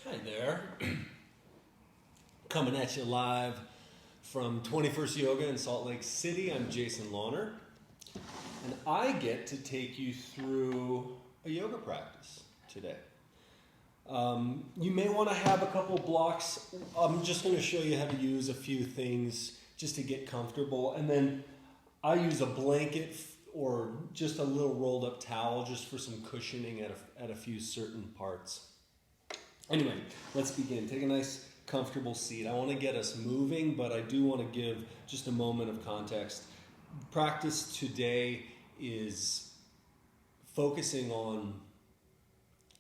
Hi there. Coming at you live from 21st Yoga in Salt Lake City. I'm Jason Lawner, and I get to take you through a yoga practice today. You may want to have a couple blocks. I'm just going to show you how to use a few things just to get comfortable, and then I use a blanket or just a little rolled up towel just for some cushioning at a few certain parts. Anyway, let's begin. Take a nice, comfortable seat. I want to get us moving, but I do want to give just a moment of context. Practice today is focusing on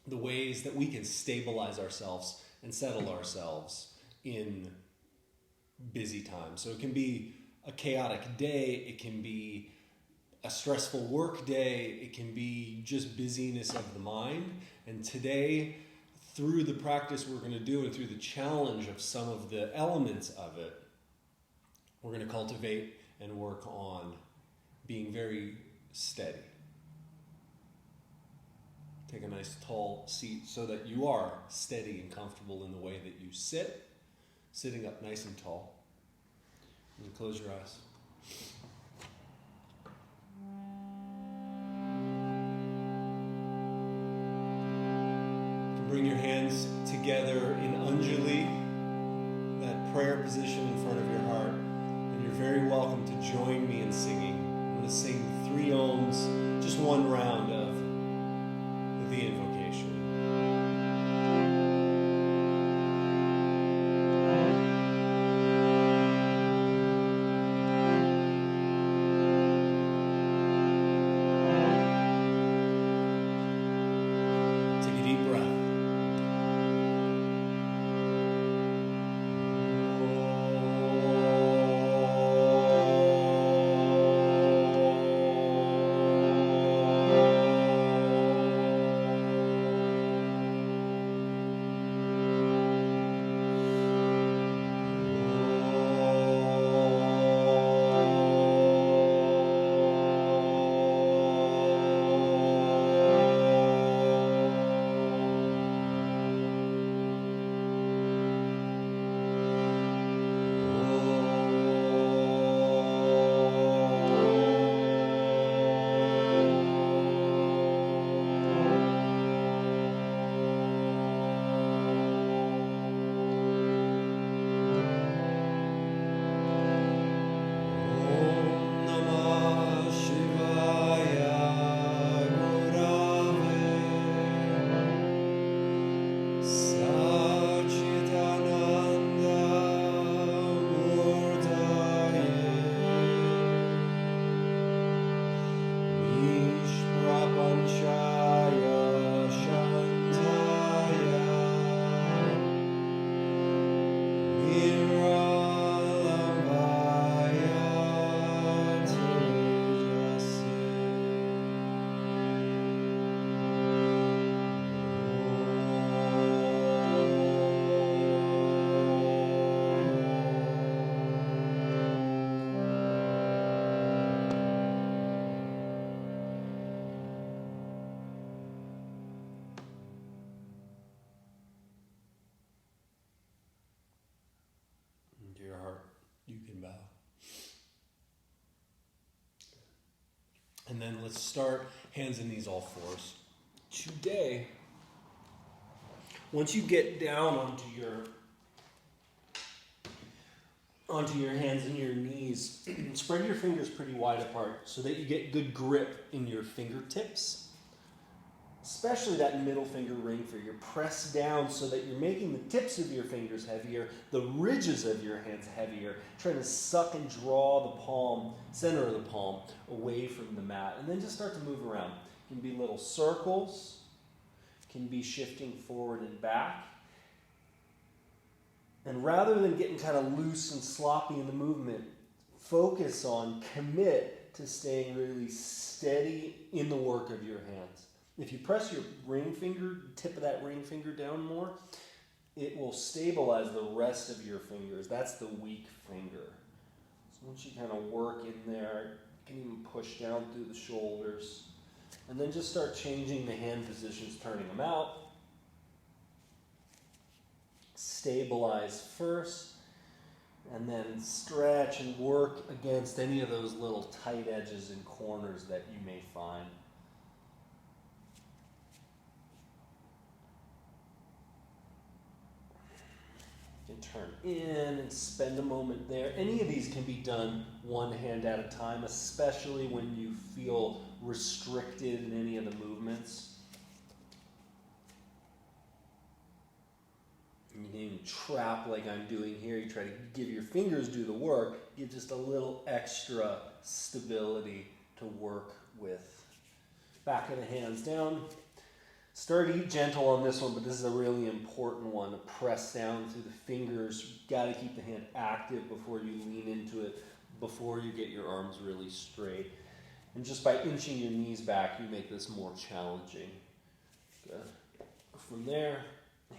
the ways that we can stabilize ourselves and settle ourselves in busy times. So it can be a chaotic day, it can be a stressful work day, it can be just busyness of the mind. And today, through the practice we're going to do and through the challenge of some of the elements of it, we're going to cultivate and work on being very steady. Take a nice tall seat so that you are steady and comfortable in the way that you sit, sitting up nice and tall. And close your eyes. Bring your hands together in Anjali, that prayer position in front of your heart, and you're very welcome to join me in singing. I'm going to sing 3 ohms, just one round of the invocation. Take a deep breath. Into your heart, you can bow. And then let's start hands and knees all fours. Today, once you get down onto your hands and your knees, spread your fingers pretty wide apart so that you get good grip in your fingertips, especially that middle finger, ring finger. Press down so that you're making the tips of your fingers heavier, the ridges of your hands heavier, trying to suck and draw the palm, center of the palm, away from the mat. And then just start to move around. It can be little circles, can be shifting forward and back. And rather than getting kind of loose and sloppy in the movement, focus on, commit to staying really steady in the work of your hands. If you press your ring finger, tip of that ring finger down more, it will stabilize the rest of your fingers. That's the weak finger. So once you kind of work in there, you can even push down through the shoulders. And then just start changing the hand positions, turning them out. Stabilize first, and then stretch and work against any of those little tight edges and corners that you may find. You can turn in and spend a moment there. Any of these can be done one hand at a time, especially when you feel restricted in any of the movements. You can even trap like I'm doing here. You try to give your fingers do the work. Give just a little extra stability to work with. Back of the hands down. Start gentle on this one, but this is a really important one. To press down through the fingers. You've got to keep the hand active before you lean into it, before you get your arms really straight. And just by inching your knees back, you make this more challenging. Good. From there,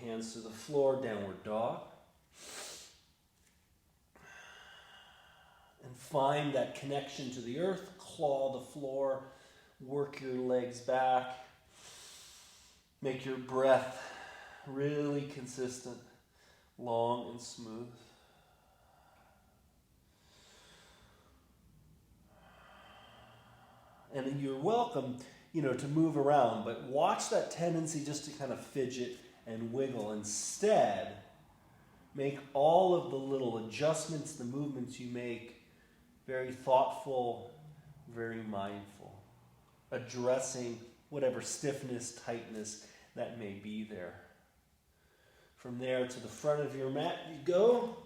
hands to the floor, downward dog. And find that connection to the earth. Claw the floor. Work your legs back. Make your breath really consistent, long and smooth. And you're welcome, to move around, but watch that tendency just to kind of fidget and wiggle. Instead, make all of the little adjustments, the movements you make, very thoughtful, very mindful, addressing whatever stiffness, tightness that may be there. From there to the front of your mat you go.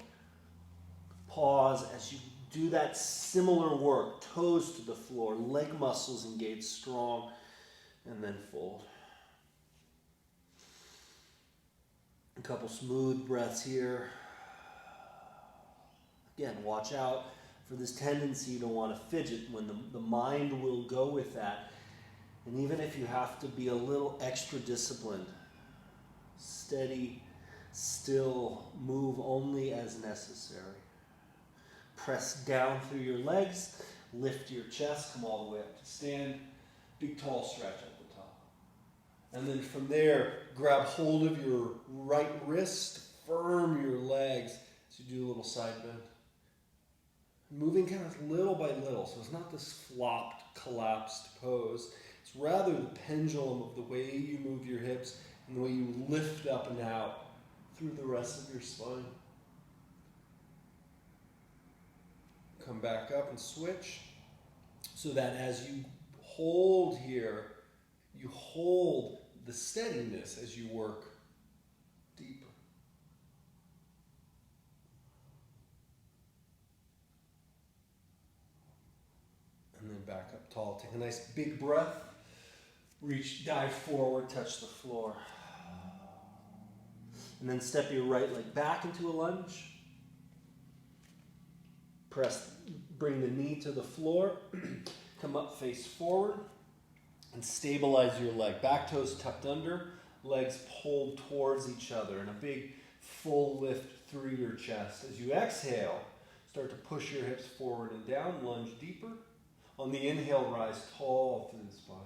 Pause as you do that similar work. Toes to the floor, leg muscles engaged strong, and then fold. A couple smooth breaths here. Again, watch out for this tendency to want to fidget when the mind will go with that. And even if you have to be a little extra disciplined, steady, still, move only as necessary. Press down through your legs, lift your chest, come all the way up to stand, big tall stretch at the top. And then from there, grab hold of your right wrist, firm your legs as you do a little side bend. Moving kind of little by little, so it's not this flopped, collapsed pose. It's rather the pendulum of the way you move your hips and the way you lift up and out through the rest of your spine. Come back up and switch so that as you hold here, you hold the steadiness as you work deeper. And then back up tall. Take a nice big breath. Reach, dive forward, touch the floor. And then step your right leg back into a lunge. Bring the knee to the floor. Come up, face forward. And stabilize your leg. Back toes tucked under. Legs pulled towards each other. And a big full lift through your chest. As you exhale, start to push your hips forward and down. Lunge deeper. On the inhale, rise tall through the spine.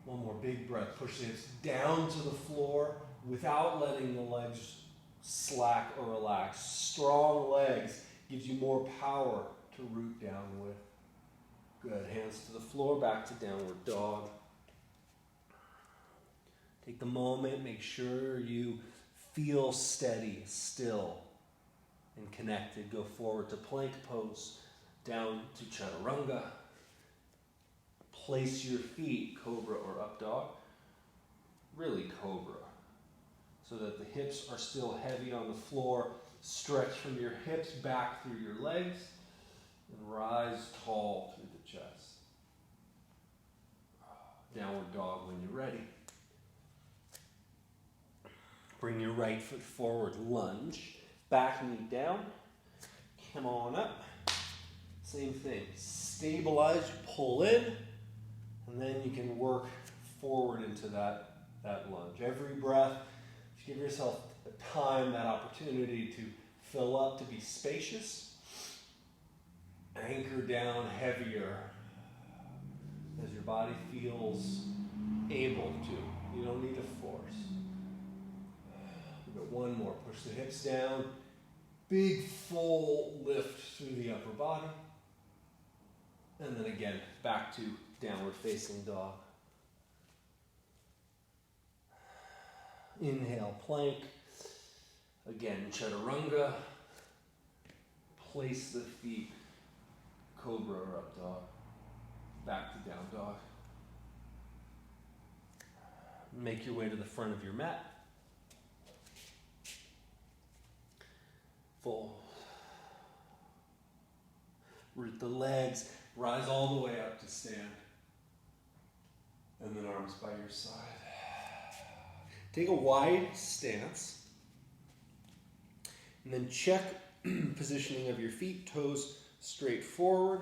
One more big breath. Push the hips down to the floor without letting the legs slack or relax. Strong legs gives you more power to root down with. Good. Hands to the floor, back to downward dog. Take the moment, make sure you feel steady, still, and connected. Go forward to plank pose, down to chaturanga. Place your feet, cobra or up dog, really cobra, so that the hips are still heavy on the floor. Stretch from your hips back through your legs and rise tall through the chest. Downward dog when you're ready. Bring your right foot forward, lunge, back knee down, come on up. Same thing, stabilize, pull in, and then you can work forward into that lunge. Every breath, give yourself time, that opportunity to fill up, to be spacious. Anchor down heavier as your body feels able to. You don't need to force. But One more. Push the hips down. Big full lift through the upper body. And then again, back to downward facing dog. Inhale, plank. Again, chaturanga. Place the feet. Cobra or up dog. Back to down dog. Make your way to the front of your mat. Full. Root the legs. Rise all the way up to stand. And then arms by your side. Take a wide stance. And then check positioning of your feet, toes straight forward.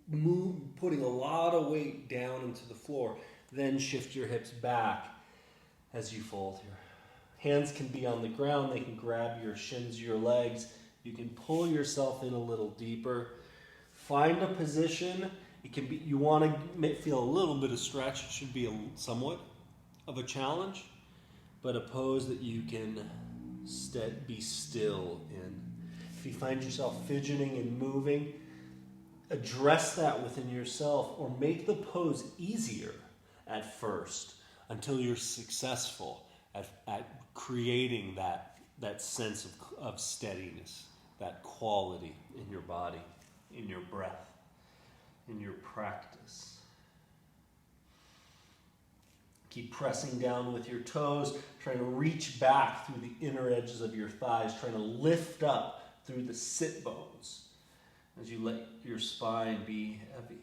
Move, putting a lot of weight down into the floor. Then shift your hips back as you fold here. Hands can be on the ground. They can grab your shins, your legs. You can pull yourself in a little deeper. Find a position. It can be, you want to feel a little bit of stretch. It should be somewhat of a challenge, but a pose that you can be still in. If you find yourself fidgeting and moving, address that within yourself or make the pose easier at first until you're successful at creating that sense of steadiness, that quality in your body, in your breath, in your practice. Keep pressing down with your toes, trying to reach back through the inner edges of your thighs, trying to lift up through the sit bones as you let your spine be heavy.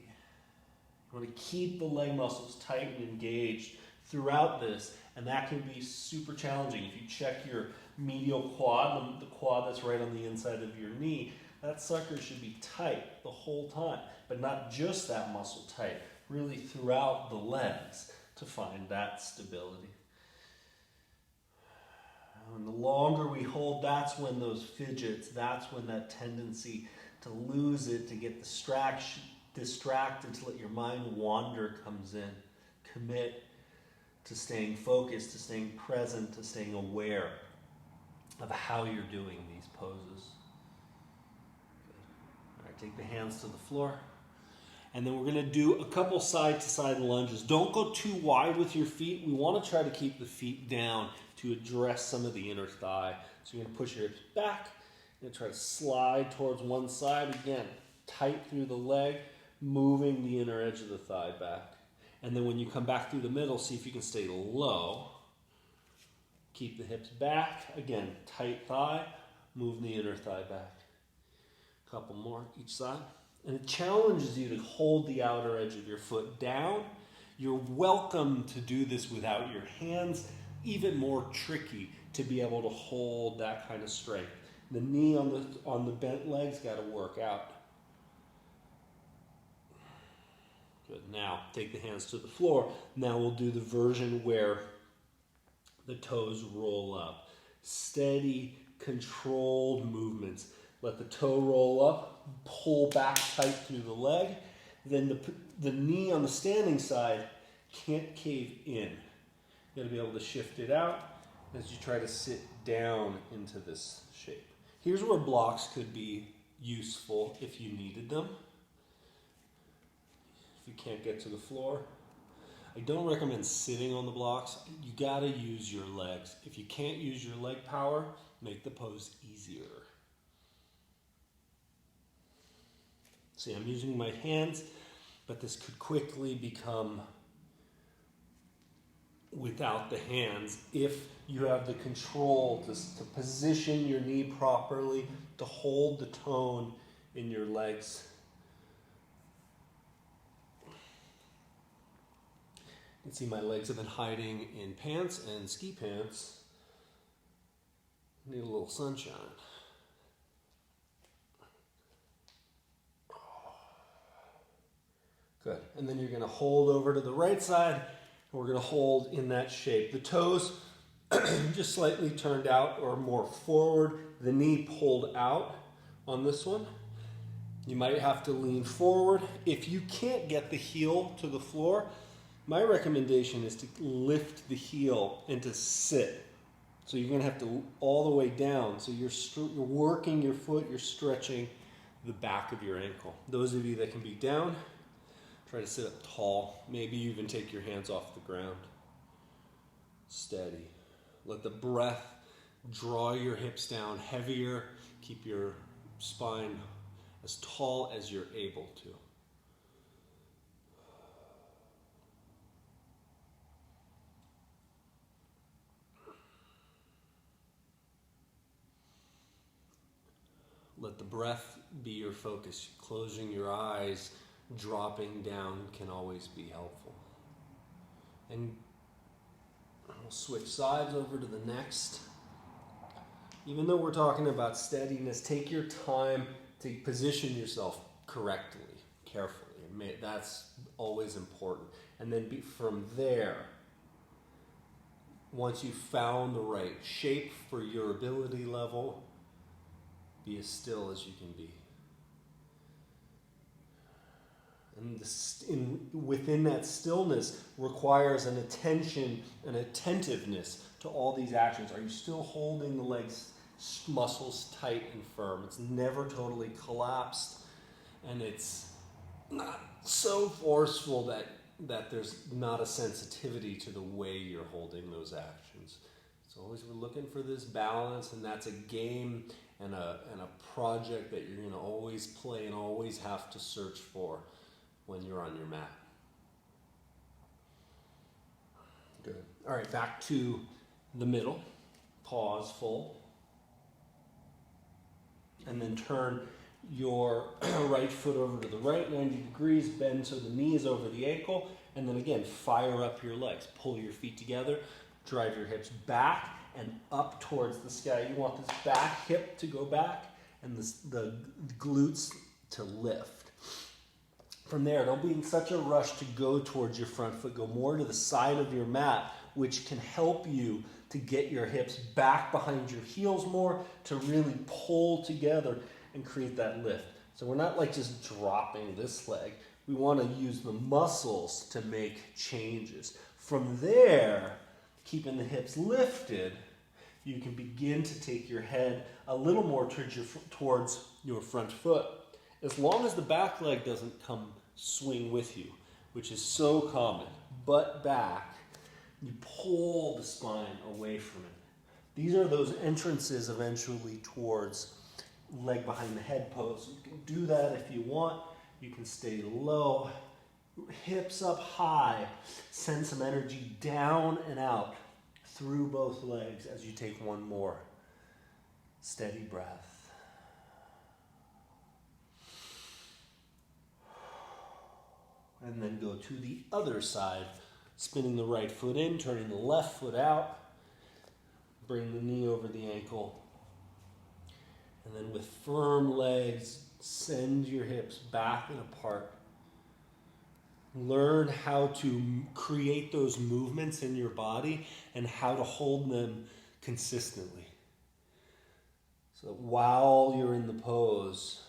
You want to keep the leg muscles tight and engaged throughout this, and that can be super challenging. If you check your medial quad, the quad that's right on the inside of your knee, that sucker should be tight the whole time, but not just that muscle tight, really throughout the legs to find that stability. And the longer we hold, that's when those fidgets, that's when that tendency to lose it, to get distracted, to let your mind wander comes in. Commit to staying focused, to staying present, to staying aware of how you're doing these poses. Good. All right, take the hands to the floor. And then we're going to do a couple side-to-side lunges. Don't go too wide with your feet. We want to try to keep the feet down to address some of the inner thigh. So you're going to push your hips back. You're going to try to slide towards one side. Again, tight through the leg, moving the inner edge of the thigh back. And then when you come back through the middle, see if you can stay low. Keep the hips back. Again, tight thigh. Move the inner thigh back. A couple more each side. And it challenges you to hold the outer edge of your foot down. You're welcome to do this without your hands. Even more tricky to be able to hold that kind of strength. The knee on the bent legs got to work out. Good. Now, take the hands to the floor. Now we'll do the version where the toes roll up. Steady, controlled movements. Let the toe roll up, pull back tight through the leg. Then the knee on the standing side can't cave in. You got to be able to shift it out as you try to sit down into this shape. Here's where blocks could be useful if you needed them. If you can't get to the floor. I don't recommend sitting on the blocks. You got to use your legs. If you can't use your leg power, make the pose easier. See, I'm using my hands, but this could quickly become without the hands if you have the control to position your knee properly, to hold the tone in your legs. You can see my legs have been hiding in pants and ski pants. Need a little sunshine. Good. And then you're going to hold over to the right side. And we're going to hold in that shape. The toes just slightly turned out or more forward. The knee pulled out on this one. You might have to lean forward. If you can't get the heel to the floor, my recommendation is to lift the heel and to sit So you're going to have to all the way down. So you're working your foot, you're stretching the back of your ankle. Those of you that can be down, try to sit up tall. Maybe you even take your hands off the ground. Steady. Let the breath draw your hips down heavier. Keep your spine as tall as you're able to. Let the breath be your focus. Closing your eyes, dropping down can always be helpful. And we'll switch sides over to the next. Even though we're talking about steadiness, take your time to position yourself correctly, carefully. That's always important. And then from there, once you've found the right shape for your ability level, be as still as you can be. And within that stillness requires an attention, an attentiveness to all these actions. Are you still holding the legs, muscles tight and firm? It's never totally collapsed, and it's not so forceful that there's not a sensitivity to the way you're holding those actions. It's always, we're looking for this balance, and that's a game and a project that you're going to always play and always have to search for when you're on your mat. Good. All right, back to the middle. Pause, full. And then turn your right foot over to the right, 90 degrees, bend so the knee is over the ankle, and then again, fire up your legs. Pull your feet together, drive your hips back and up towards the sky. You want this back hip to go back and the glutes to lift. From there, don't be in such a rush to go towards your front foot. Go more to the side of your mat, which can help you to get your hips back behind your heels more, to really pull together and create that lift. So we're not like just dropping this leg. We want to use the muscles to make changes. From there, keeping the hips lifted, you can begin to take your head a little more towards your front foot. As long as the back leg doesn't swing with you, which is so common. Butt back, you pull the spine away from it. These are those entrances eventually towards leg behind the head pose. You can do that if you want. You can stay low, hips up high. Send some energy down and out through both legs as you take one more steady breath. And then go to the other side, spinning the right foot in, turning the left foot out. Bring the knee over the ankle. And then with firm legs, send your hips back and apart. Learn how to create those movements in your body and how to hold them consistently. So while you're in the pose,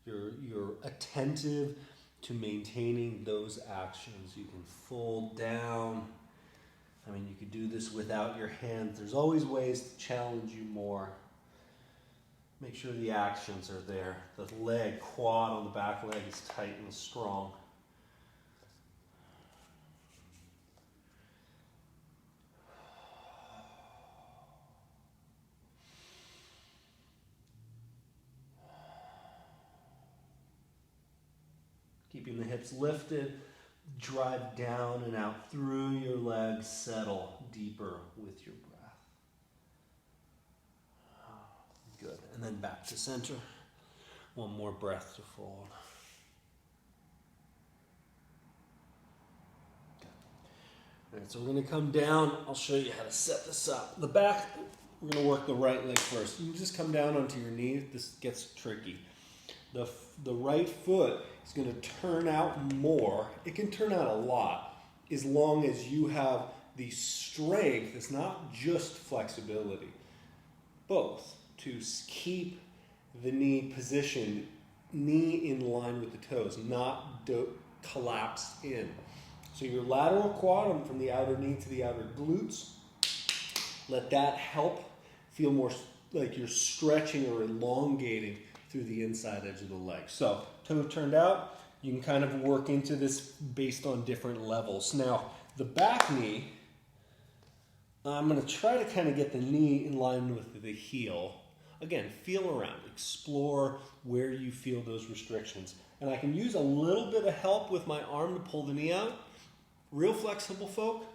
you're attentive to maintaining those actions. You can fold down. I mean, you could do this without your hands. There's always ways to challenge you more. Make sure the actions are there. The leg, quad on the back leg is tight and strong. Keeping the hips lifted, drive down and out through your legs, settle deeper with your breath. Good. And then back to center. One more breath to fold. Good. All right, so we're going to come down. I'll show you how to set this up. The back, we're going to work the right leg first. You just come down onto your knees. This gets tricky. The right foot is going to turn out more. It can turn out a lot as long as you have the strength. It's not just flexibility. Both. To keep the knee positioned, knee in line with the toes, not collapsed in. So your lateral quad from the outer knee to the outer glutes, Let that help feel more like you're stretching or elongating through the inside edge of the leg. So, toe turned out, you can kind of work into this based on different levels. Now, the back knee, I'm going to try to kind of get the knee in line with the heel. Again, feel around, explore where you feel those restrictions. And I can use a little bit of help with my arm to pull the knee out. Real flexible folk,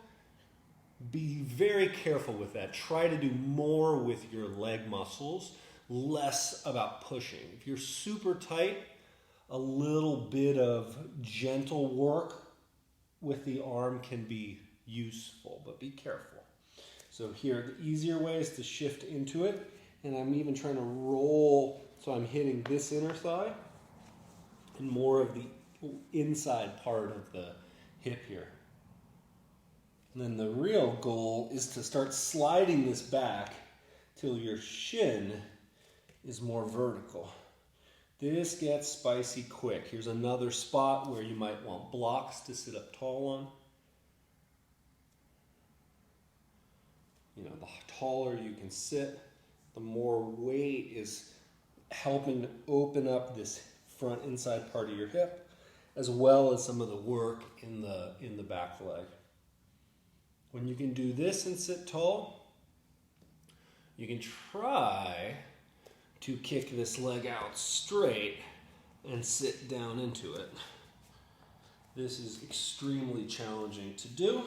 be very careful with that. Try to do more with your leg muscles, less about pushing. If you're super tight, a little bit of gentle work with the arm can be useful, but be careful. So here, the easier way is to shift into it, and I'm even trying to roll, so I'm hitting this inner thigh and more of the inside part of the hip here. And then the real goal is to start sliding this back till your shin is more vertical. This gets spicy quick. Here's another spot where you might want blocks to sit up tall on. You know, the taller you can sit, the more weight is helping to open up this front inside part of your hip, as well as some of the work in the back leg. When you can do this and sit tall, you can try to kick this leg out straight and sit down into it. This is extremely challenging to do.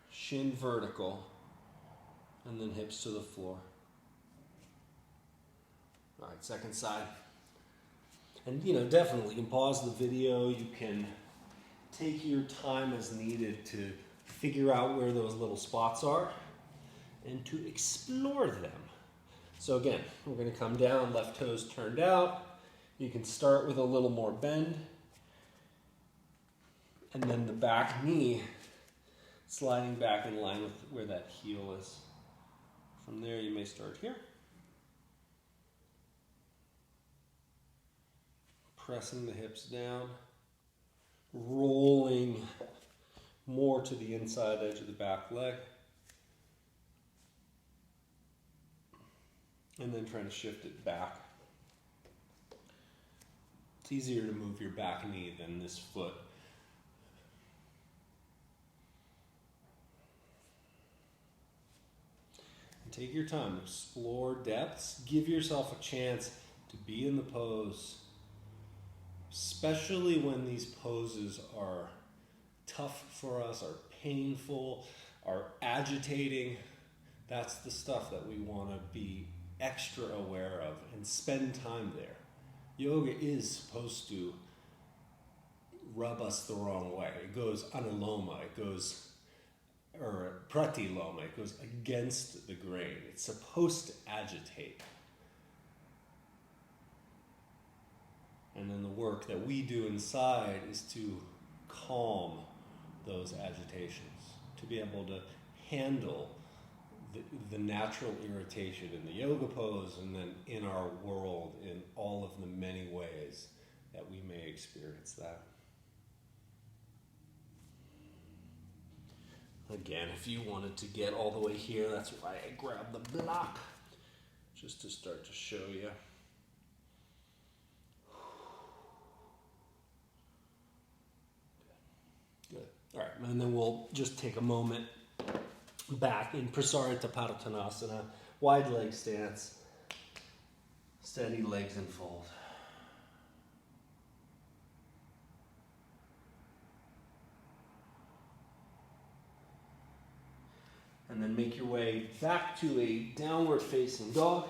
Shin vertical, and then hips to the floor. All right, second side. And definitely you can pause the video, you can take your time as needed to figure out where those little spots are and to explore them. So again, we're going to come down, left toes turned out. You can start with a little more bend. And then the back knee sliding back in line with where that heel is. From there, you may start here. Pressing the hips down. Rolling more to the inside edge of the back leg. And then trying to shift it back. It's easier to move your back knee than this foot. And take your time, explore depths, give yourself a chance to be in the pose, especially when these poses are tough for us, are painful, are agitating. That's the stuff that we want to be extra aware of and spend time there. Yoga is supposed to rub us the wrong way. It goes anuloma, or pratiloma, it goes against the grain. It's supposed to agitate. And then the work that we do inside is to calm those agitations, to be able to handle the natural irritation in the yoga pose and then in our world in all of the many ways that we may experience that. Again, if you wanted to get all the way here, that's why I grabbed the block, just to start to show you. Good. All right, and then we'll just take a moment back in Prasarita Padottanasana, wide leg stance, steady legs and fold. And then make your way back to a downward facing dog.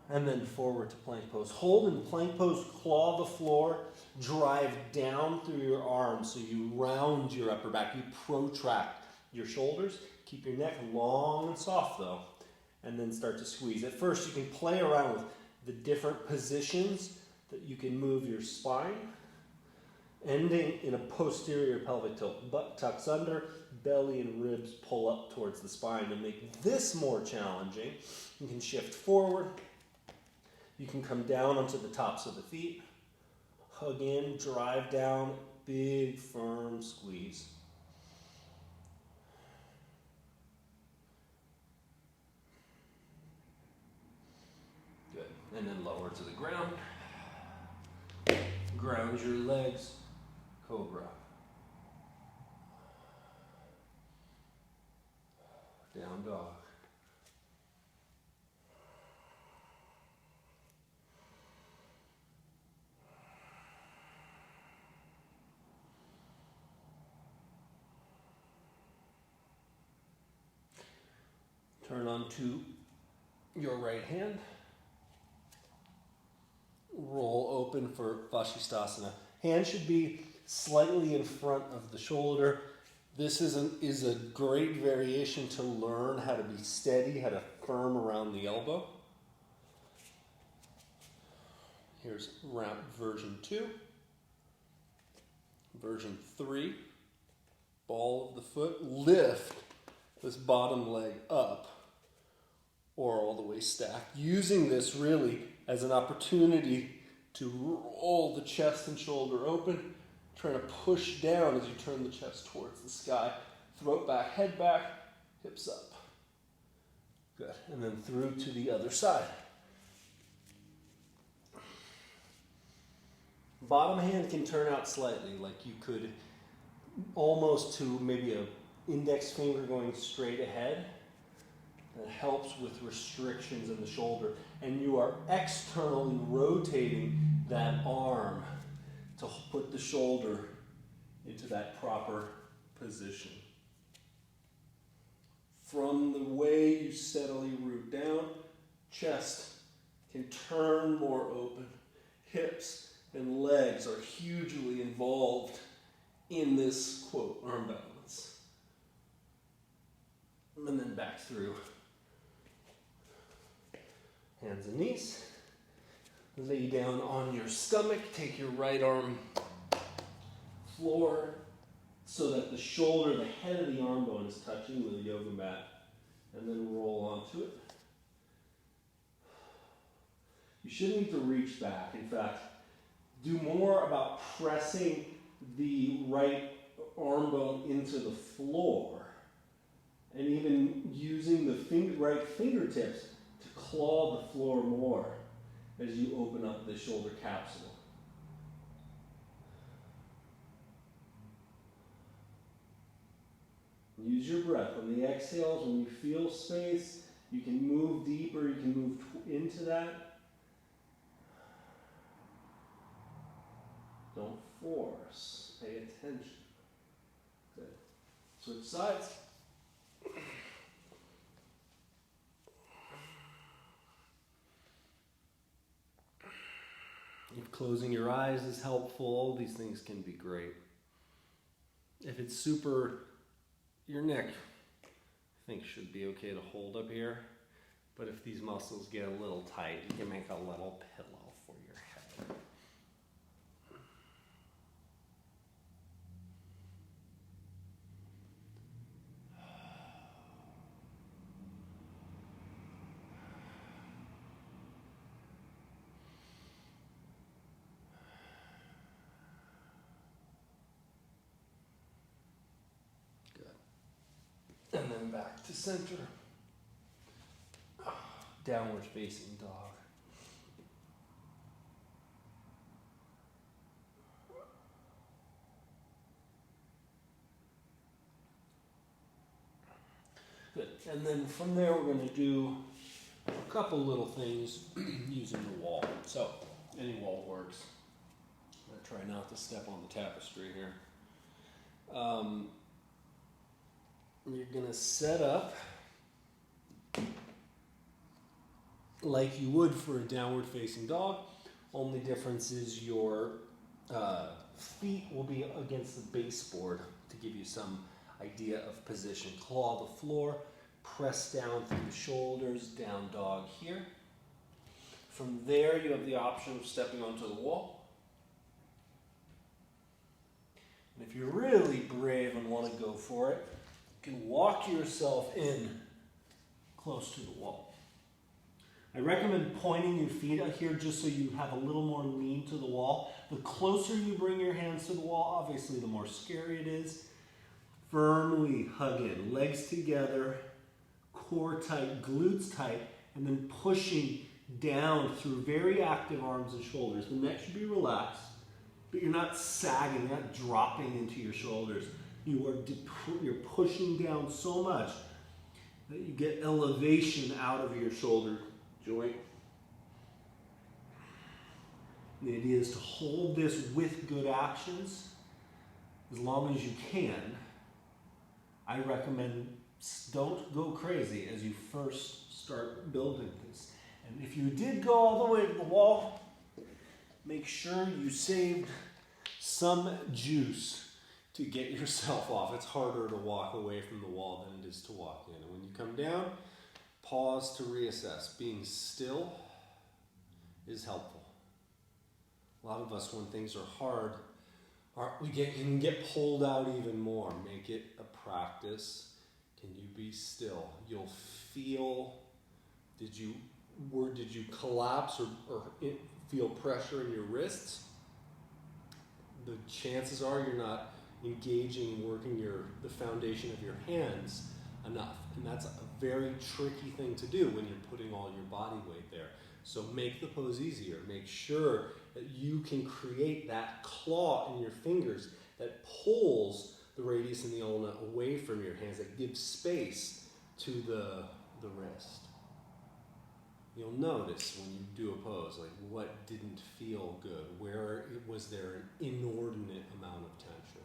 And then forward to plank pose. Hold in plank pose, claw the floor, drive down through your arms so you round your upper back. You protract your shoulders. Keep your neck long and soft though. And then start to squeeze. At first you can play around with the different positions that you can move your spine. Ending in a posterior pelvic tilt. Butt tucks under, belly and ribs pull up towards the spine. To make this more challenging, you can shift forward. You can come down onto the tops of the feet. Hug in, drive down, big firm squeeze. Good. And then lower to the ground. Ground your legs, cobra. Down dog. Turn onto your right hand. Roll open for Vashisthasana. Hand should be slightly in front of the shoulder. This is a great variation to learn how to be steady, how to firm around the elbow. Here's round version 2. Version 3. Ball of the foot. Lift this bottom leg up or all the way stacked. Using this really as an opportunity to roll the chest and shoulder open, trying to push down as you turn the chest towards the sky. Throat back, head back, hips up. Good. And then through to the other side. Bottom hand can turn out slightly, like you could almost to maybe an index finger going straight ahead. That helps with restrictions in the shoulder. And you are externally rotating that arm to put the shoulder into that proper position. From the way you steadily root down, chest can turn more open. Hips and legs are hugely involved in this, quote, arm balance. And then back through. Hands and knees. Lay down on your stomach. Take your right arm floor so that the shoulder, the head of the arm bone is touching the yoga mat. And then roll onto it. You shouldn't need to reach back. In fact, do more about pressing the right arm bone into the floor and even using the right fingertips to claw the floor more as you open up the shoulder capsule. Use your breath. On the exhales, when you feel space, you can move deeper, you can move into that. Don't force. Pay attention. Good. Switch sides. If closing your eyes is helpful, all these things can be great. If it's super, your neck, I think, should be okay to hold up here. But if these muscles get a little tight, you can make a little pillow for your head. And then back to center. Downward facing dog. Good. And then from there we're going to do a couple little things using the wall. So any wall works. I'm going to try not to step on the tapestry here. You're going to set up like you would for a downward facing dog. Only difference is your feet will be against the baseboard to give you some idea of position. Claw the floor, press down through the shoulders, down dog here. From there you have the option of stepping onto the wall. And if you're really brave and want to go for it, you can walk yourself in close to the wall. I recommend pointing your feet out here just so you have a little more lean to the wall. The closer you bring your hands to the wall, obviously the more scary it is. Firmly hug in, legs together, core tight, glutes tight, and then pushing down through very active arms and shoulders. The neck should be relaxed, but you're not sagging, you're not dropping into your shoulders. You're pushing down so much that you get elevation out of your shoulder joint. The idea is to hold this with good actions as long as you can. I recommend don't go crazy as you first start building this. And if you did go all the way to the wall, make sure you saved some juice to get yourself off. It's harder to walk away from the wall than it is to walk in. And when you come down, pause to reassess. Being still is helpful. A lot of us, when things are hard, you can get pulled out even more. Make it a practice. Can you be still? You'll feel, did you collapse or feel pressure in your wrists? The chances are you're not engaging and working the foundation of your hands enough. And that's a very tricky thing to do when you're putting all your body weight there. So make the pose easier. Make sure that you can create that claw in your fingers that pulls the radius and the ulna away from your hands, that gives space to the wrist. You'll notice when you do a pose, like what didn't feel good, where was there an inordinate amount of tension.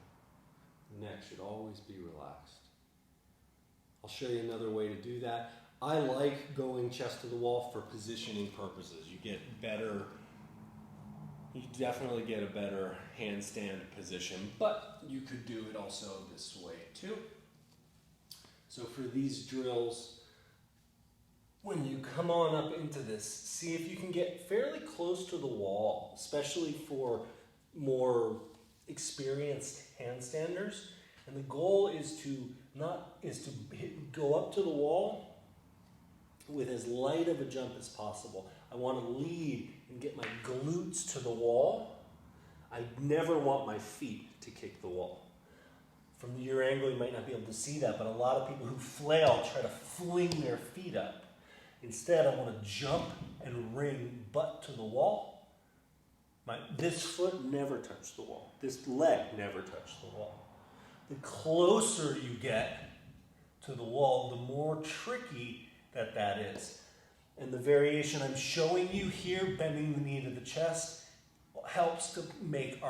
The neck should always be relaxed. I'll show you another way to do that. I like going chest to the wall for positioning purposes. You definitely get a better handstand position, but you could do it also this way too. So for these drills, when you come on up into this, see if you can get fairly close to the wall, especially for more experienced handstanders. And the goal is to go up to the wall with as light of a jump as possible. I want to lead and get my glutes to the wall. I never want my feet to kick the wall. From your angle, you might not be able to see that, but a lot of people who flail try to fling their feet up. Instead, I want to jump and ring butt to the wall. This foot never touched the wall. This leg never touched the wall. The closer you get to the wall, the more tricky that is. And the variation I'm showing you here, bending the knee to the chest, helps to make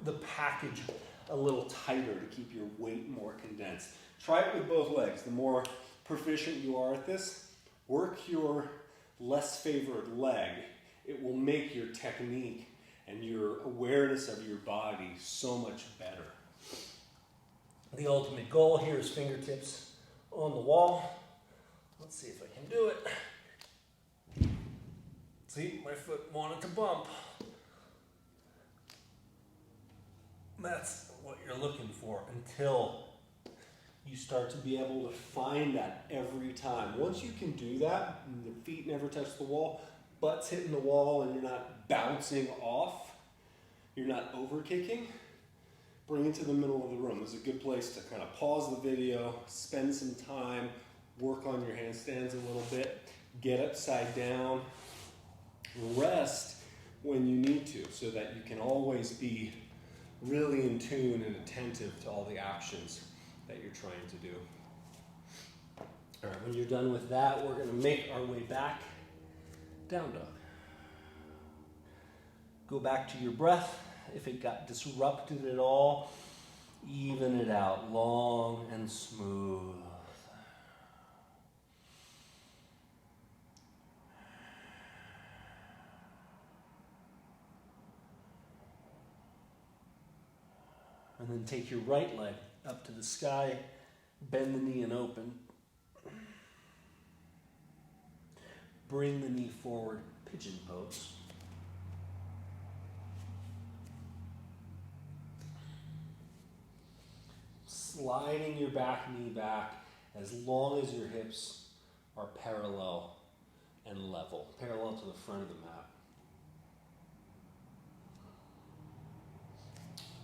the package a little tighter to keep your weight more condensed. Try it with both legs. The more proficient you are at this, work your less favored leg. It will make your technique and your awareness of your body so much better. The ultimate goal here is fingertips on the wall. Let's see if I can do it. See, my foot wanted to bump. That's what you're looking for until you start to be able to find that every time. Once you can do that, and the feet never touch the wall, butt's hitting the wall and you're not bouncing off, you're not over kicking, bring it to the middle of the room. This is a good place to kind of pause the video, spend some time, work on your handstands a little bit, get upside down, rest when you need to so that you can always be really in tune and attentive to all the actions that you're trying to do. All right, when you're done with that, we're going to make our way back, down dog. Go back to your breath. If it got disrupted at all, even it out, long and smooth. And then take your right leg up to the sky, bend the knee and open. Bring the knee forward, pigeon pose. Sliding your back knee back as long as your hips are parallel and level, parallel to the front of the mat.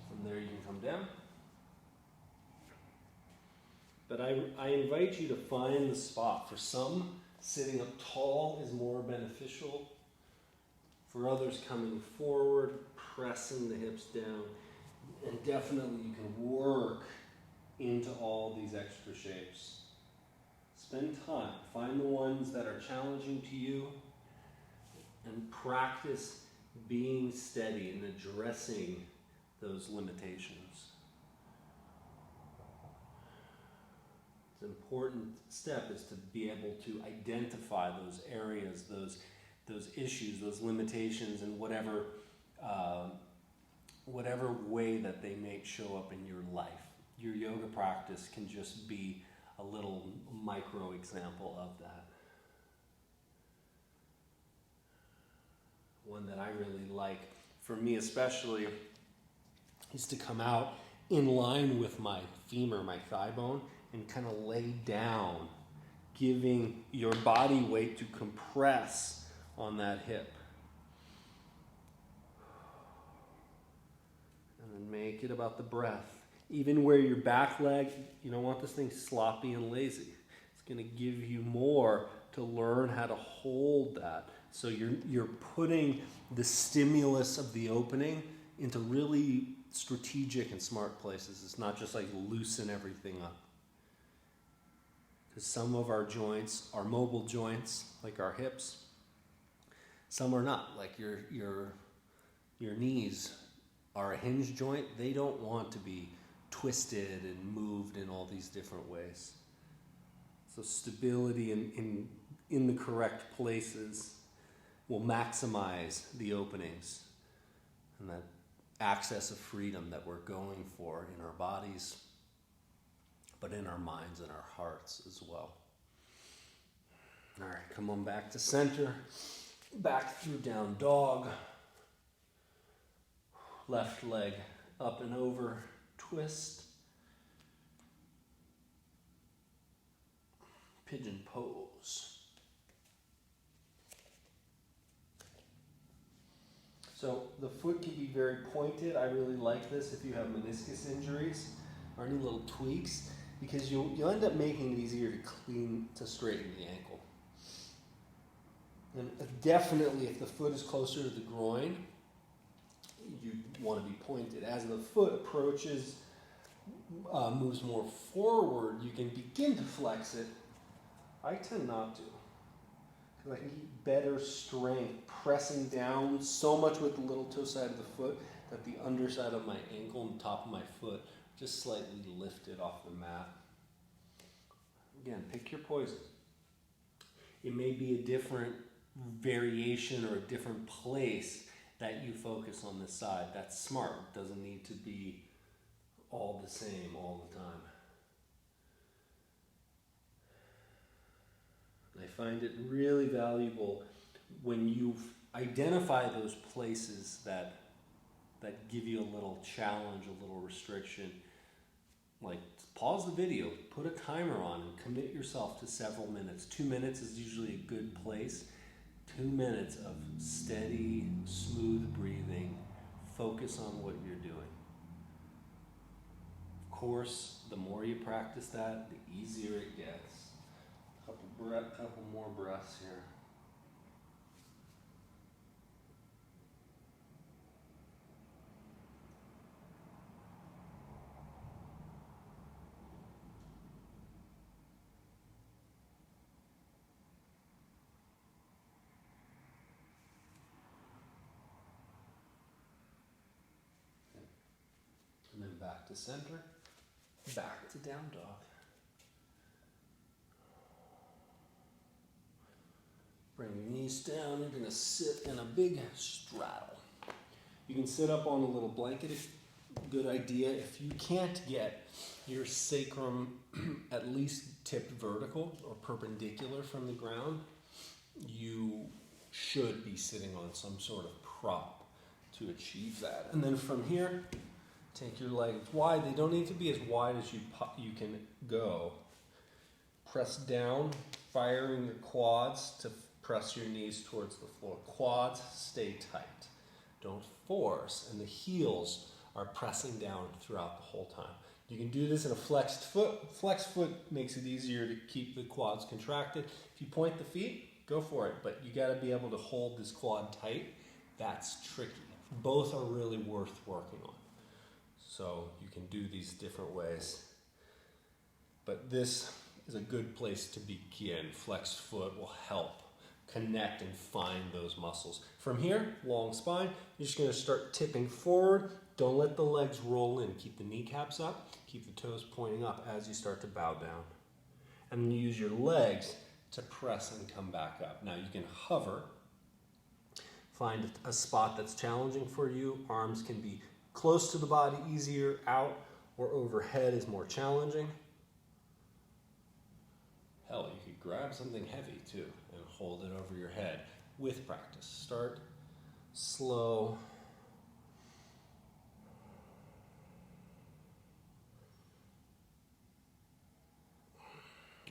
From there you can come down. But I invite you to find the spot. For some, sitting up tall is more beneficial. For others, coming forward, pressing the hips down. And definitely you can work into all these extra shapes. Spend time. Find the ones that are challenging to you and practice being steady and addressing those limitations. It's an important step is to be able to identify those areas, those issues, those limitations, and whatever way that they may show up in your life. Your yoga practice can just be a little micro example of that. One that I really like, for me especially, is to come out in line with my femur, my thigh bone, and kind of lay down, giving your body weight to compress on that hip. And then make it about the breath. Even where your back leg, you don't want this thing sloppy and lazy. It's going to give you more to learn how to hold that. So you're putting the stimulus of the opening into really strategic and smart places. It's not just like loosen everything up. Because some of our joints are mobile joints, like our hips. Some are not, like your knees are a hinge joint. They don't want to be twisted and moved in all these different ways. So stability in the correct places will maximize the openings and that access of freedom that we're going for in our bodies, but in our minds and our hearts as well. All right, come on back to center. Back through down dog. Left leg up and over, twist. Pigeon pose. So the foot can be very pointed. I really like this if you have meniscus injuries or any little tweaks, because you'll end up making it easier to straighten the ankle. And definitely if the foot is closer to the groin, you want to be pointed. As the foot approaches, moves more forward, you can begin to flex it. I tend not to, because I can get better strength pressing down so much with the little toe side of the foot that the underside of my ankle and top of my foot just slightly lifted off the mat. Again, pick your poison. It may be a different variation or a different place that you focus on this side. That's smart. It doesn't need to be all the same all the time. I find it really valuable when you identify those places that give you a little challenge, a little restriction. Like, pause the video, put a timer on, and commit yourself to several minutes. 2 minutes is usually a good place. 2 minutes of steady, smooth breathing. Focus on what you're doing. Of course, the more you practice that, the easier it gets. Couple more breaths here. And then back to center, back to down dog. Bring your knees down. You're going to sit in a big straddle. You can sit up on a little blanket. Good idea. If you can't get your sacrum at least tipped vertical or perpendicular from the ground, you should be sitting on some sort of prop to achieve that. And then from here, take your legs wide. They don't need to be as wide as you can go. Press down, firing your quads to Press your knees towards the floor. Quads stay tight. Don't force, and the heels are pressing down throughout the whole time. You can do this in a flexed foot. Flexed foot makes it easier to keep the quads contracted. If you point the feet, go for it, but you got to be able to hold this quad tight. That's tricky. Both are really worth working on. So you can do these different ways. But this is a good place to begin. Flexed foot will help connect and find those muscles. From here, long spine, you're just going to start tipping forward. Don't let the legs roll in. Keep the kneecaps up. Keep the toes pointing up as you start to bow down. And then you use your legs to press and come back up. Now you can hover. Find a spot that's challenging for you. Arms can be close to the body, easier, out, or overhead is more challenging. Hell, you could grab something heavy too and hold it over your head with practice. Start slow.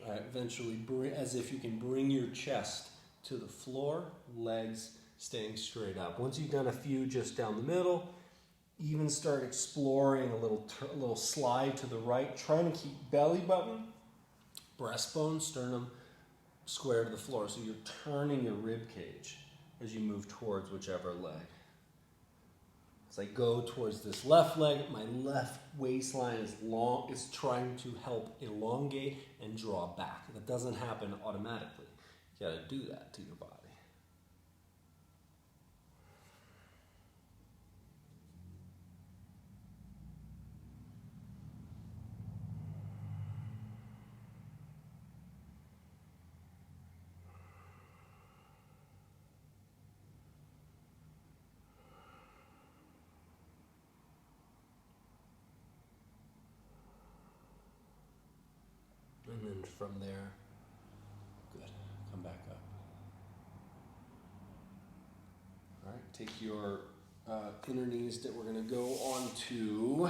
All right, eventually, as if you can bring your chest to the floor, legs staying straight up. Once you've done a few just down the middle, even start exploring a little slide to the right, trying to keep belly button, breastbone, sternum square to the floor. So you're turning your rib cage as you move towards whichever leg. As I go towards this left leg, my left waistline is trying to help elongate and draw back. That doesn't happen automatically. You got to do that to your body. And then from there, good, come back up. All right, take your inner knees that we're going to go on to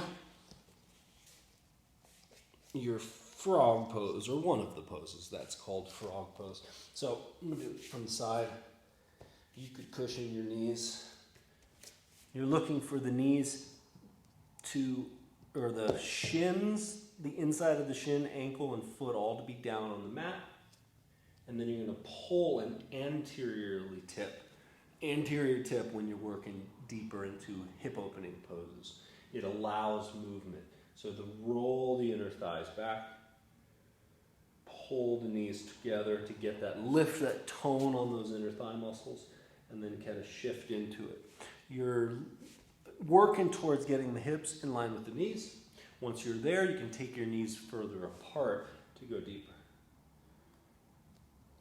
your frog pose, or one of the poses that's called frog pose. So I'm going to do it from the side. You could cushion your knees. You're looking for the knees or the shins, the inside of the shin, ankle, and foot all to be down on the mat. And then you're going to pull and anteriorly tip. Anterior tip when you're working deeper into hip opening poses. It allows movement. So roll the inner thighs back. Pull the knees together to get that lift, that tone on those inner thigh muscles, and then kind of shift into it. You're working towards getting the hips in line with the knees. Once you're there, you can take your knees further apart to go deeper.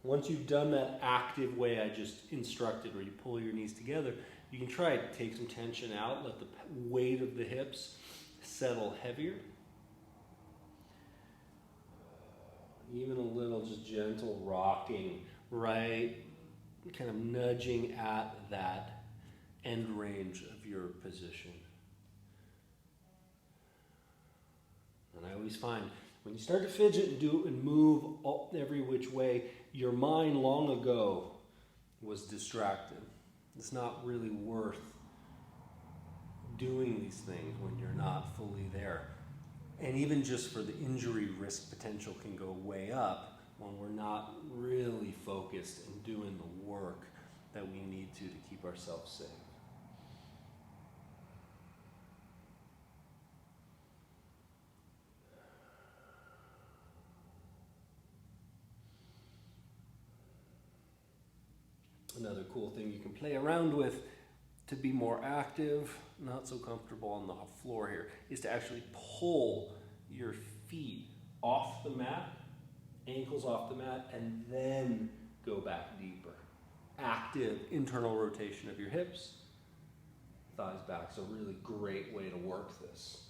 Once you've done that active way I just instructed, where you pull your knees together, you can try to take some tension out, let the weight of the hips settle heavier. Even a little just gentle rocking, right? Kind of nudging at that end range of your position. And I always find when you start to fidget and do and move every which way, your mind long ago was distracted. It's not really worth doing these things when you're not fully there. And even just for the injury risk potential can go way up when we're not really focused and doing the work that we need to keep ourselves safe. Another cool thing you can play around with to be more active, not so comfortable on the floor here, is to actually pull your feet off the mat, ankles off the mat, and then go back deeper. Active internal rotation of your hips, thighs back. So really great way to work this.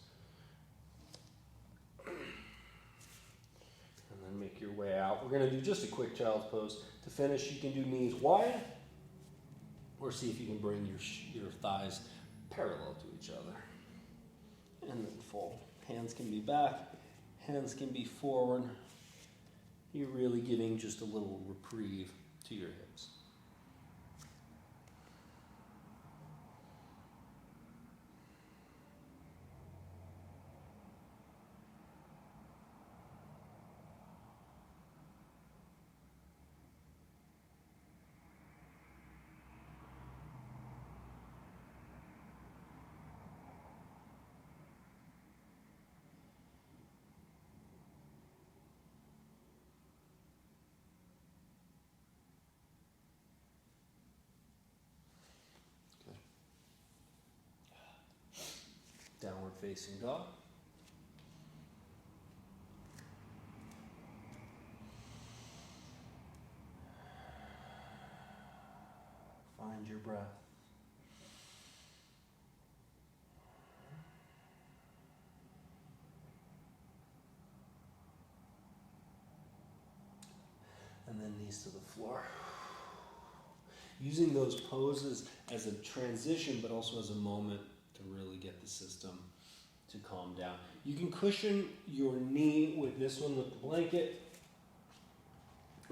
And then make your way out. We're going to do just a quick child's pose. To finish, you can do knees wide, or see if you can bring your thighs parallel to each other. And then fold. Hands can be back, hands can be forward. You're really giving just a little reprieve to your hips. facing dog. Find your breath. And then knees to the floor. Using those poses as a transition, but also as a moment to really get the system to calm down. You can cushion your knee with this one with the blanket,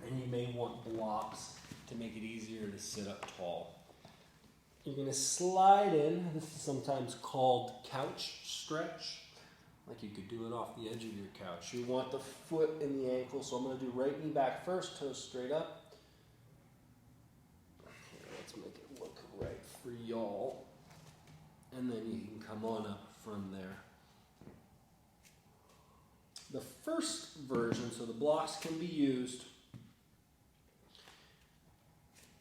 and you may want blocks to make it easier to sit up tall. You're going to slide in. This is sometimes called couch stretch. Like you could do it off the edge of your couch. You want the foot in the ankle, so I'm going to do right knee back first, toes straight up. Here, let's make it look right for y'all. And then you can come on up from there. The first version, so the blocks can be used.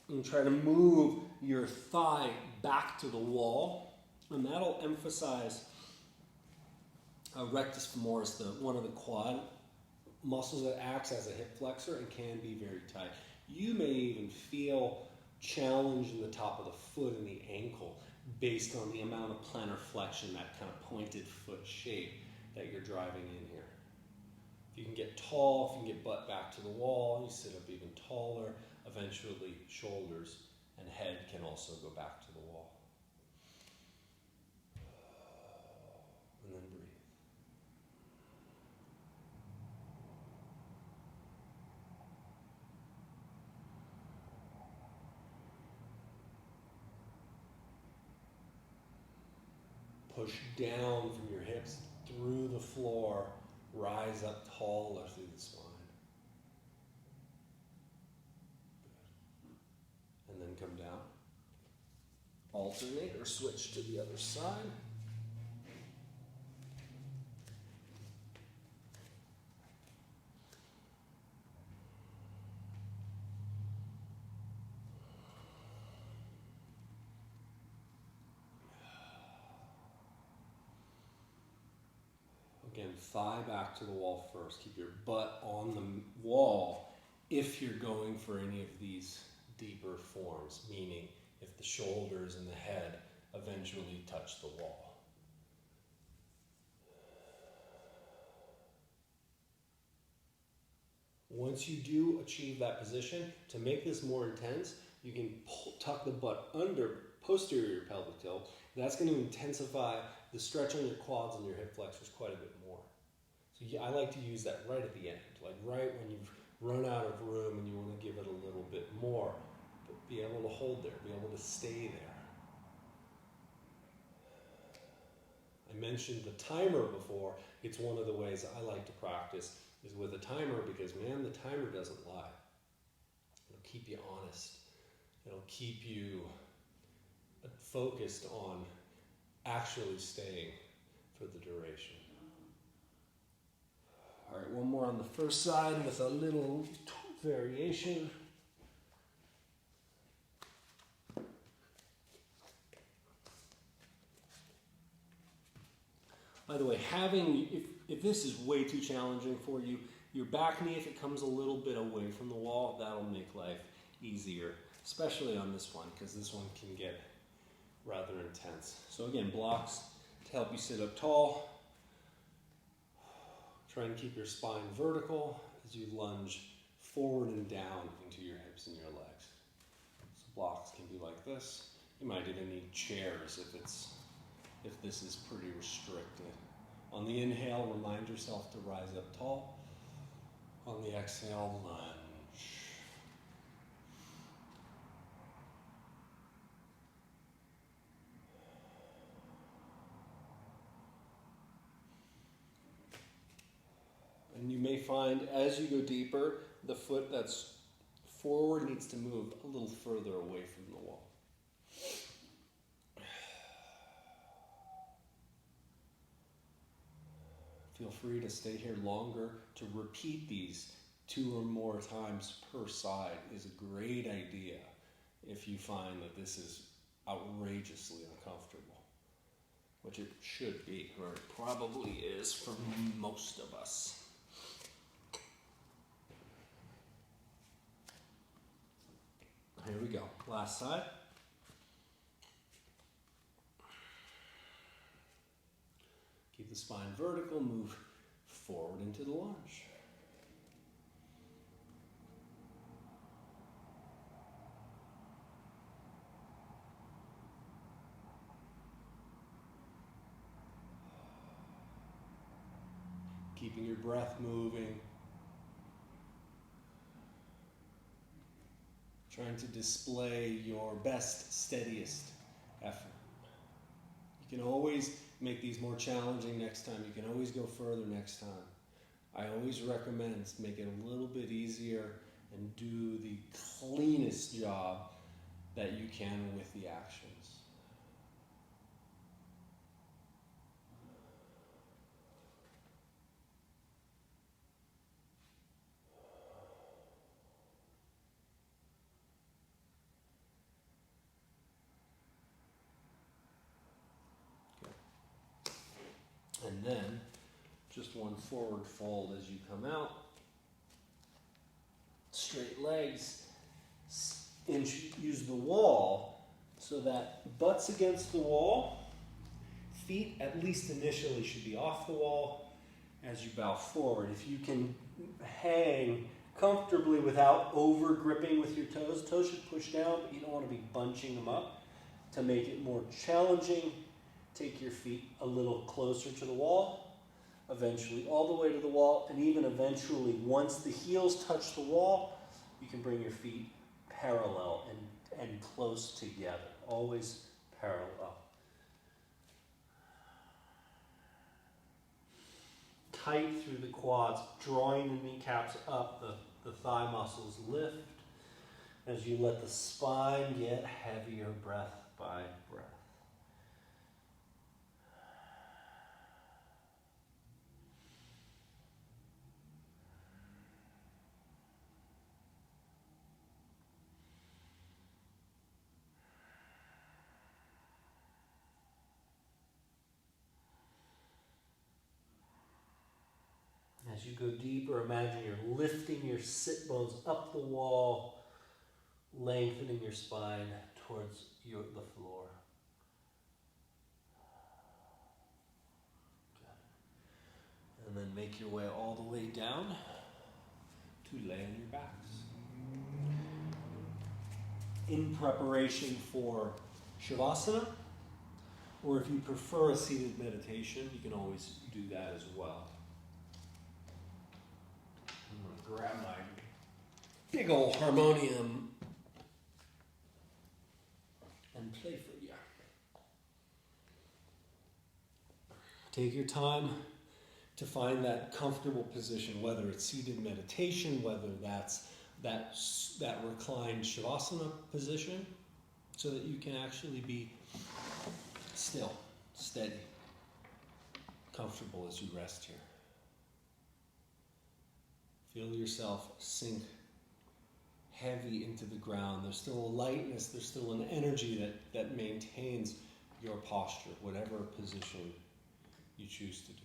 You can try to move your thigh back to the wall, and that'll emphasize rectus femoris, one of the quad muscles that acts as a hip flexor and can be very tight. You may even feel challenge in the top of the foot and the ankle based on the amount of plantar flexion, that kind of pointed foot shape that you're driving in here. If you can get tall, if you can get butt back to the wall, you sit up even taller. Eventually, shoulders and head can also go back to the wall. And then breathe. Push down from your hips through the floor, rise up taller through the spine. And then come down. Alternate or switch to the other side. Again, thigh back to the wall first. Keep your butt on the wall if you're going for any of these deeper forms, meaning if the shoulders and the head eventually touch the wall. Once you do achieve that position, to make this more intense, you can tuck the butt under posterior pelvic tilt. That's going to intensify the stretch on your quads and your hip flexors quite a bit more. So I like to use that right at the end, like right when you've run out of room and you want to give it a little bit more, but be able to hold there, be able to stay there. I mentioned the timer before. It's one of the ways I like to practice is with a timer because, man, the timer doesn't lie. It'll keep you honest. It'll keep you focused on actually staying for the duration. All right, one more on the first side with a little variation. By the way, if this is way too challenging for you, your back knee, if it comes a little bit away from the wall, that'll make life easier, especially on this one, because this one can get rather intense. So again, blocks to help you sit up tall. Try and keep your spine vertical as you lunge forward and down into your hips and your legs. So blocks can be like this. You might even need chairs if this is pretty restricted. On the inhale, remind yourself to rise up tall. On the exhale, lunge. And you may find as you go deeper, the foot that's forward needs to move a little further away from the wall. Feel free to stay here longer. To repeat these 2 or more times per side is a great idea if you find that this is outrageously uncomfortable. which it should be, or it probably is for most of us. Here we go. Last side. Keep the spine vertical, move forward into the lunge. Keeping your breath moving. Trying to display your best, steadiest effort. You can always make these more challenging next time. You can always go further next time. I always recommend make it a little bit easier and do the cleanest job that you can with the actions. And then, just one forward fold as you come out. Straight legs. Use the wall so that butts against the wall. Feet, at least initially, should be off the wall as you bow forward. If you can hang comfortably without over gripping with your toes, toes should push down, but you don't want to be bunching them up. To make it more challenging, take your feet a little closer to the wall, eventually all the way to the wall, and even eventually, once the heels touch the wall, you can bring your feet parallel and close together, always parallel. Tight through the quads, drawing the kneecaps up, the thigh muscles lift as you let the spine get heavier breath by breath. As you go deeper, imagine you're lifting your sit bones up the wall, lengthening your spine towards the floor. Good. And then make your way all the way down to lay on your backs. In preparation for Shavasana, or if you prefer a seated meditation, you can always do that as well. I'm going to grab my big old harmonium and play for you. Take your time to find that comfortable position, whether it's seated meditation, whether that's that reclined Shavasana position, so that you can actually be still, steady, comfortable as you rest here. Feel yourself sink heavy into the ground. There's still a lightness, there's still an energy that maintains your posture, whatever position you choose to do.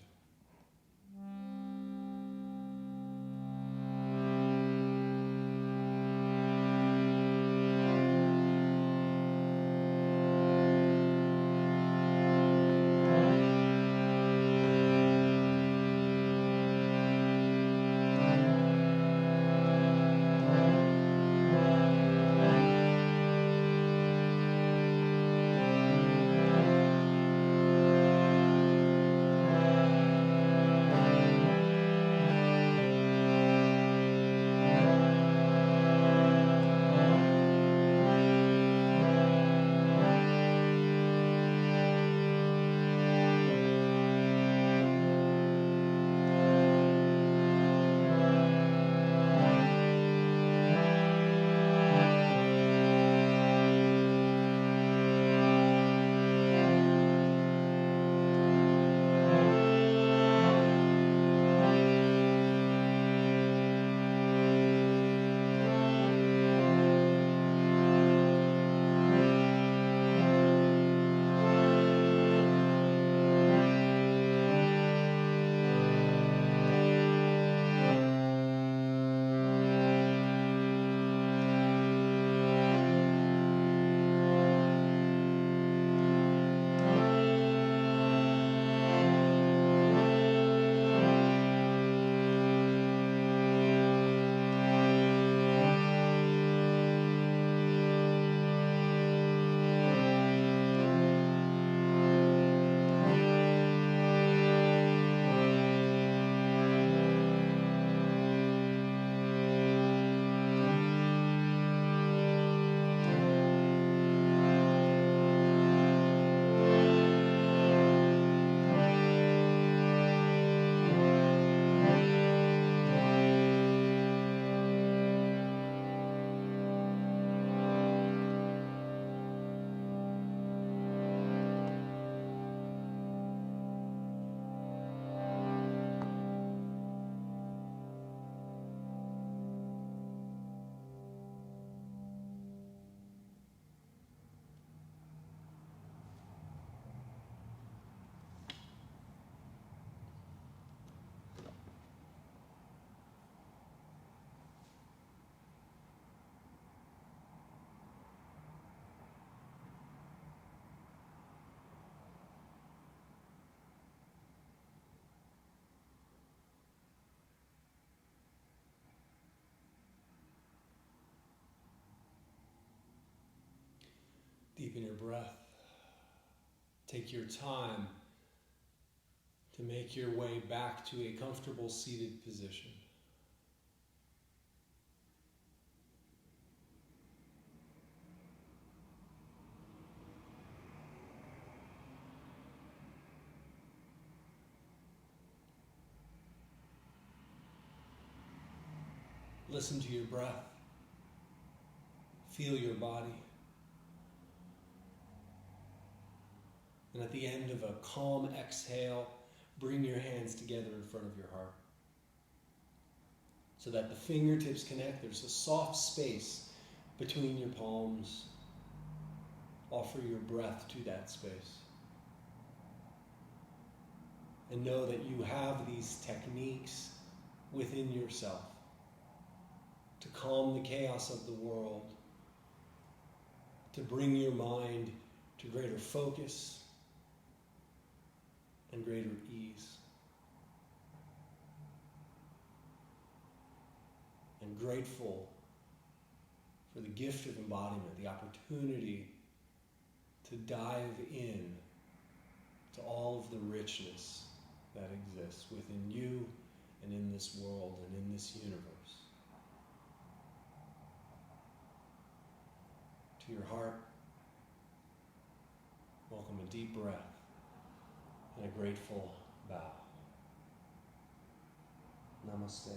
your breath. Take your time to make your way back to a comfortable seated position. Listen to your breath. Feel your body. And at the end of a calm exhale, bring your hands together in front of your heart. So that the fingertips connect. There's a soft space between your palms. Offer your breath to that space. And know that you have these techniques within yourself to calm the chaos of the world, to bring your mind to greater focus and greater ease. And grateful for the gift of embodiment, the opportunity to dive in to all of the richness that exists within you and in this world and in this universe. To your heart, welcome a deep breath and a grateful bow. Namaste.